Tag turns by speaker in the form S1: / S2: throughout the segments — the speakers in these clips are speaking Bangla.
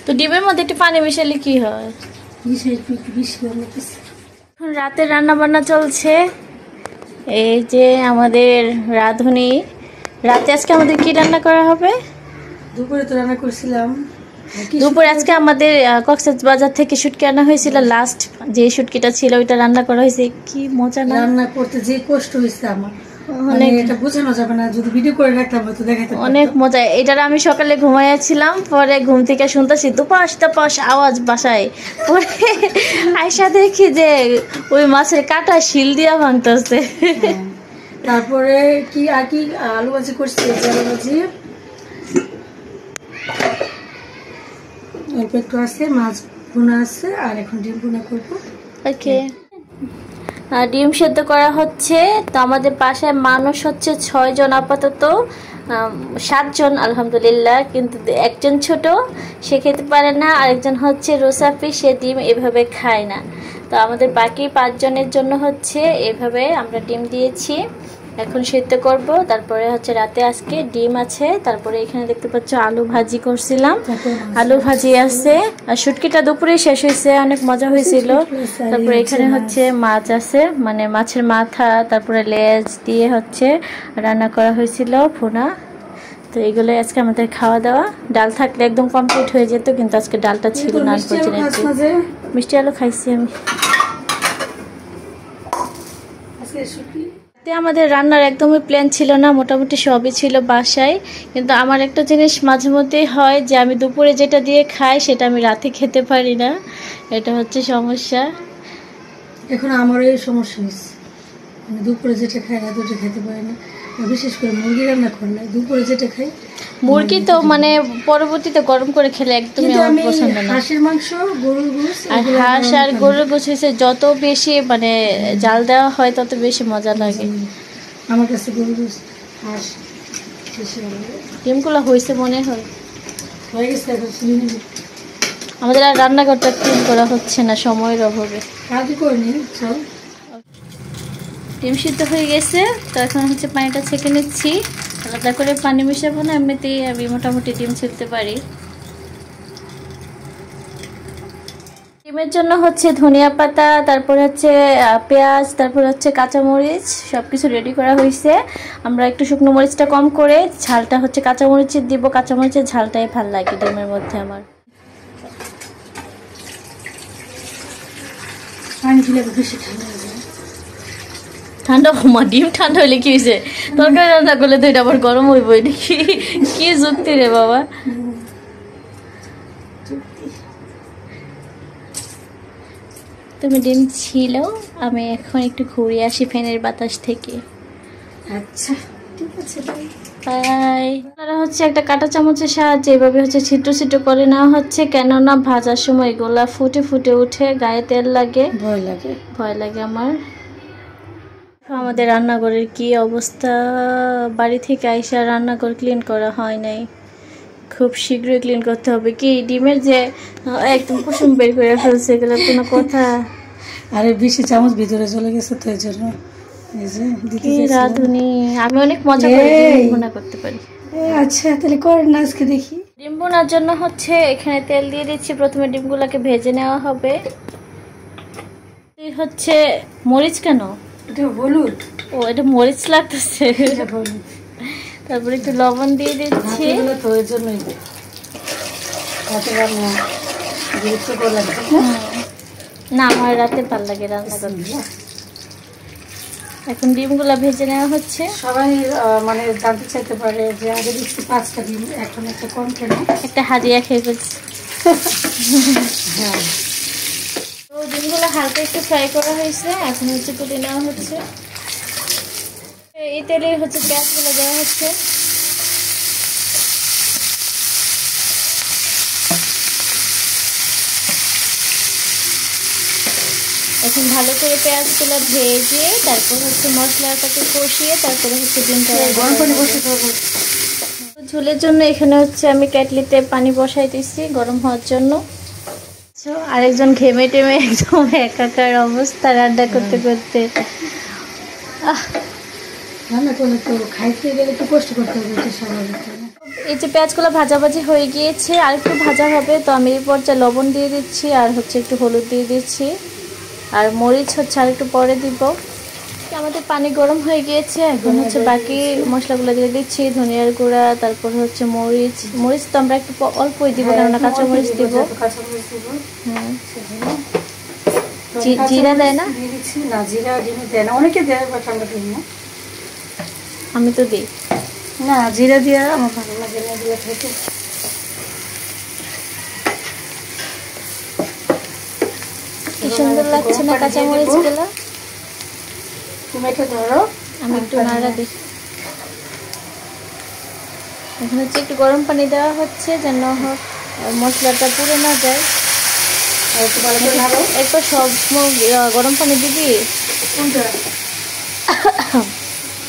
S1: তো ডিমের মধ্যে একটু পানি মিশালে কি হয়? এখন রাতে রান্না বান্না চলছে। এই যে আমাদের রাঁধুনি। রাতে আজকে আমাদের কি রান্না করা হবে?
S2: দুপুরে তো রান্না করছিলাম।
S1: দুপুরে আজকে আমাদের কক্সবাজার থেকে শুটকি আনা হয়েছিল। লাস্ট যে শুটকিটা ছিল ওইটা রান্না করা হয়েছে। কি মজা না
S2: রান্না করতে, যে কষ্ট হয়েছে আমার, মানে এটা বোঝানো যাবে না। যদি ভিডিও করে রাখতাম হয়তো দেখাতে পারতাম।
S1: অনেক মজা। এটার আমি সকালে ঘুমাইয়াছিলাম, পরে ঘুম থেকে শুনতেছি দুপাশ দুপাশ আওয়াজ বাসায়। পরে আয়সা দেখি যে ওই মাছের কাটা শিল দিয়া ভাঙতেছে।
S2: তারপরে কি আর কি আলু ভাজি করছি, আলু ভাজি অল্প একটু আছে, মাছ ভুনা আছে, আর এখন ডিম ভুনা করবো।
S1: ওকে, ডিম সেদ্ধ করা হচ্ছে। তো আমাদের বাসায় মানুষ হচ্ছে 6 জন, আপাতত 7 জন আলহামদুলিল্লাহ, কিন্তু একজন ছোট, সে খেতে পারে না। আরেকজন হচ্ছে রোসাফি, সে ডিম এভাবে খায় না। তো আমাদের বাকি 5 জনের জন্য হচ্ছে এভাবে আমরা ডিম দিয়েছি। এখন সেদ্ধ করব, তারপরে হচ্ছে রাতে আজকে ডিম আছে। তারপরে এখানে দেখতে পাচ্ছ আলু ভাজি করছিলাম, আলু ভাজি আছে। আর শুটকিটা দুপুরে শেষ হয়েছে, অনেক মজা হয়েছিল। তারপরে এখানে হচ্ছে মাছ আছে, মানে মাছের মাথা, তারপরে লেজ দিয়ে হচ্ছে রান্না করা হয়েছিল ভুনা। তো এগুলো আজকে আমাদের খাওয়া দাওয়া। ডাল থাকলে একদম কমপ্লিট হয়ে যেত, কিন্তু আজকে ডালটা ছিল না। মিষ্টি আলু খাইছি আমি। আমাদের রান্নার একদমই প্ল্যান ছিল না, মোটামুটি সবই ছিল বাসায়। কিন্তু আমার একটা জিনিস মাঝে মধ্যেই হয় যে আমি দুপুরে যেটা দিয়ে খাই সেটা আমি রাতে খেতে পারি না, এটা হচ্ছে সমস্যা।
S2: এখন আমারও এই সমস্যা হয়েছে, মানে দুপুরে যেটা খাই রাতে ওটা খেতে পারি না। বিশেষ করে মুরগি রান্না করলে দুপুরে যেটা খাই,
S1: মুরগি তো মানে পরবর্তীতে গরম করে খেলে একদমই আমার পছন্দ না।
S2: হাঁসের মাংস, গরুর গোশত,
S1: আর হাঁস আর গরুর গোশত হচ্ছে যত বেশি মানে জাল দেওয়া হয় তত বেশি মজা লাগে
S2: আমার কাছে। গরুর গোশত, হাঁস বেশি ভালো লাগে।
S1: ডিমগুলো হয়েছে মনে হয়,
S2: হয়ে গেছে। এখন শুনে নিবি।
S1: আমাদের আর রান্নাঘরটা ক্লিন করা হচ্ছে না সময়ের অভাবে।
S2: কাজই করে নিন, চল।
S1: ডিম সিদ্ধ হয়ে গেছে, তো এখন হচ্ছে পানিটা ছেঁকে নিচ্ছি। আলাদা করে পানি মিশাবো না, এমনিতেই আমি মোটামুটি ডিম ছেঁকতে পারি। ডিমের জন্য হচ্ছে ধনিয়া পাতা, তারপর হচ্ছে পেঁয়াজ, তারপর হচ্ছে কাঁচামরিচ, সব কিছু রেডি করা হয়েছে। আমরা একটু শুকনো মরিচটা কম করে ঝালটা হচ্ছে কাঁচামরিচের দিব, কাঁচামরিচের ঝালটাই ভাল লাগে ডিমের মধ্যে আমার।
S2: পানি দিলে বেশি ঠান্ডা হয়ে যায়।
S1: ঠান্ডা মা, ডিম ঠান্ডা হইলে কি হয়েছে? তরকারি রান্না করলে তো এটা আবার গরম হইব, নাকি কি যুক্তি রে বাবা। তুমি ডিম ছিল, আমি এখন একটু ঘুরে আসি ফ্যানের বাতাস থেকে।
S2: আচ্ছা ঠিক আছে,
S1: বাই। আপনারা হচ্ছে একটা কাঁটা চামচের সাহায্যে এভাবে হচ্ছে ছিদ্র ছিদ্র করে নেওয়া হচ্ছে, কেননা ভাজার সময় এগুলা ফুটে ফুটে উঠে গায়ে তেল লাগে, ভয় লাগে আমার। আমাদের রান্নাঘরের কি অবস্থা, বাড়ি থেকে আইসা রান্নাঘর ক্লিন করা হয় নাই, খুব শীঘ্রই ক্লিন করতে হবে। কি ডিমের যে একদম কুসুম বের করে ফেলছে, এগুলো কোনো কথা?
S2: আরে বেশি চামচ ভিতরে চলে গেছে তো এই জন্য।
S1: রাঁধুনি আমি অনেক মজা করে ডিম ভুনা করতে পারি।
S2: আচ্ছা তাহলে করেন না আজকে দেখি।
S1: ডিম ভুনার জন্য হচ্ছে এখানে তেল দিয়ে দিচ্ছি। প্রথমে ডিমগুলোকে ভেজে নেওয়া হবে। হচ্ছে মরিচ কেন?
S2: এটা হলুদ।
S1: ও, এটা মরিচ লাগতেছে। তারপরে একটু লবণ দিয়ে দিচ্ছি।
S2: তো এর জন্যই
S1: না, আমার রাতে ভালো লাগে রান্না করতে। এখন ডিমগুলা ভেজে নেওয়া হচ্ছে।
S2: সবাই মানে জানতে চাইতে পারে যে আগে দিচ্ছি 5টা ডিম, এখন একটা কম কেন?
S1: একটা হাদিয়া খেয়ে ফেলছি। হ্যাঁ, তো ডিমগুলো হালকা একটু ফ্রাই করা হয়েছে, এখন হচ্ছে তুলে নেওয়া হচ্ছে। এই তেলে হচ্ছে পেঁয়াজগুলো দেওয়া হচ্ছে। এখন ভালো করে পেঁয়াজগুলো ভেজে তারপর হচ্ছে মশলাটাকে কষিয়ে তারপরে হচ্ছে ডিমটা
S2: গরম পানি বসে দেবো।
S1: ঝোলের জন্য এখানে হচ্ছে আমি কেটলিতে পানি বসাই দিচ্ছি গরম হওয়ার জন্য। আরেকজন ঘেমে টেমে একদম একাকার অবস্থা রান্না করতে করতে।
S2: রান্না করলে তো খাইতে গেলে তো কষ্ট করতে হবে, এটা স্বাভাবিক।
S1: এই যে পেঁয়াজগুলো ভাজাভাজি হয়ে গিয়েছে, আর একটু ভাজা হবে। তো আমি এই পর্যায়ে লবণ দিয়ে দিচ্ছি, আর হচ্ছে একটু হলুদ দিয়ে দিচ্ছি, আর মরিচ হচ্ছে আর একটু পরে দিব। আমাদের পানি গরম হয়ে গিয়েছে, এখন হচ্ছে বাকি মশলাগুলো দিয়ে দিচ্ছি। ধনিয়ার গুঁড়া, তারপর হচ্ছে মরিচ। মরিচ তো আমরা একটু অল্পই দিব, কারণ কাঁচা মরিচ দিব। হ্যাঁ, জিরা দেয় না?
S2: না, জিরা ডিমে দেয় না, অনেকে দেয়, বাট আমরা দিই না।
S1: আমি তো দিই
S2: না, জিরা দিয়ে আমার ভালো লাগে না এগুলো খেতে।
S1: কি সুন্দর লাগছে না কাঁচা মরিচ গুলো।
S2: তুমি এটা ধরো,
S1: আমি একটু নাড়া দিই। এখন হচ্ছে একটু গরম পানি দেওয়া হচ্ছে, যেন মশলাটা পুড়ে না যায়। একবার সব গরম পানি দিবি,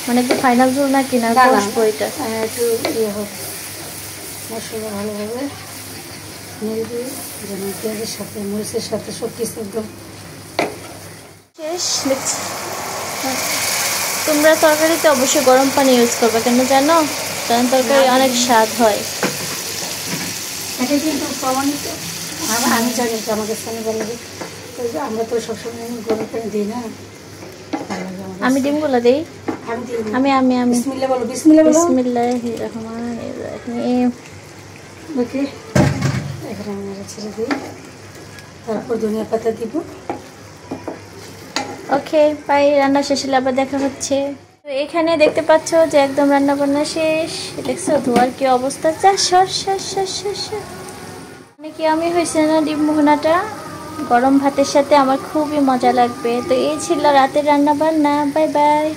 S1: মানে একটু ফাইনাল ঝোল নাকি না কষবো এটা?
S2: একটু ইয়ে হোক, মশলা ভালোভাবে নিয়ে দিই, যেন পেঁয়াজের সাথে মরিচের সাথে সব কিছু একদম
S1: শেষ দেখছি। তোমরা তরকারিতে অবশ্যই গরম পানি ইউজ করবে, কেন জানো? কারণ তরকারি অনেক স্বাদ হয়।
S2: এটা কিন্তু প্রমাণিত, আমি জানি তো, আমাকে সামনে ভালো লাগে। আমরা তো সবসময় গরম পানি দিই না।
S1: আমি ডিমগুলো দিই। আমি আমি আমি
S2: বিসমিল্লাহ বলো, বিসমিল্লাহ বলো।
S1: বিসমিল্লাহির রহমানির রহিম।
S2: ওকে, এখন আমি ছেড়ে দিই, তারপর ধনিয়া পাতা দিব।
S1: ওকে, বাই। রান্না শেষ হলে আবার দেখা হচ্ছে। তো এখানে দেখতে পাচ্ছ যে একদম রান্না বান্না শেষ। দেখছো ধোয়ার কি অবস্থা? যা সর সর সর সর সর। অনেকে আমি হয়েছে না ডিম মোহনাটা গরম ভাতের সাথে, আমার খুবই মজা লাগবে। তো এই ছিল রাতের রান্না বান্না। Bye bye.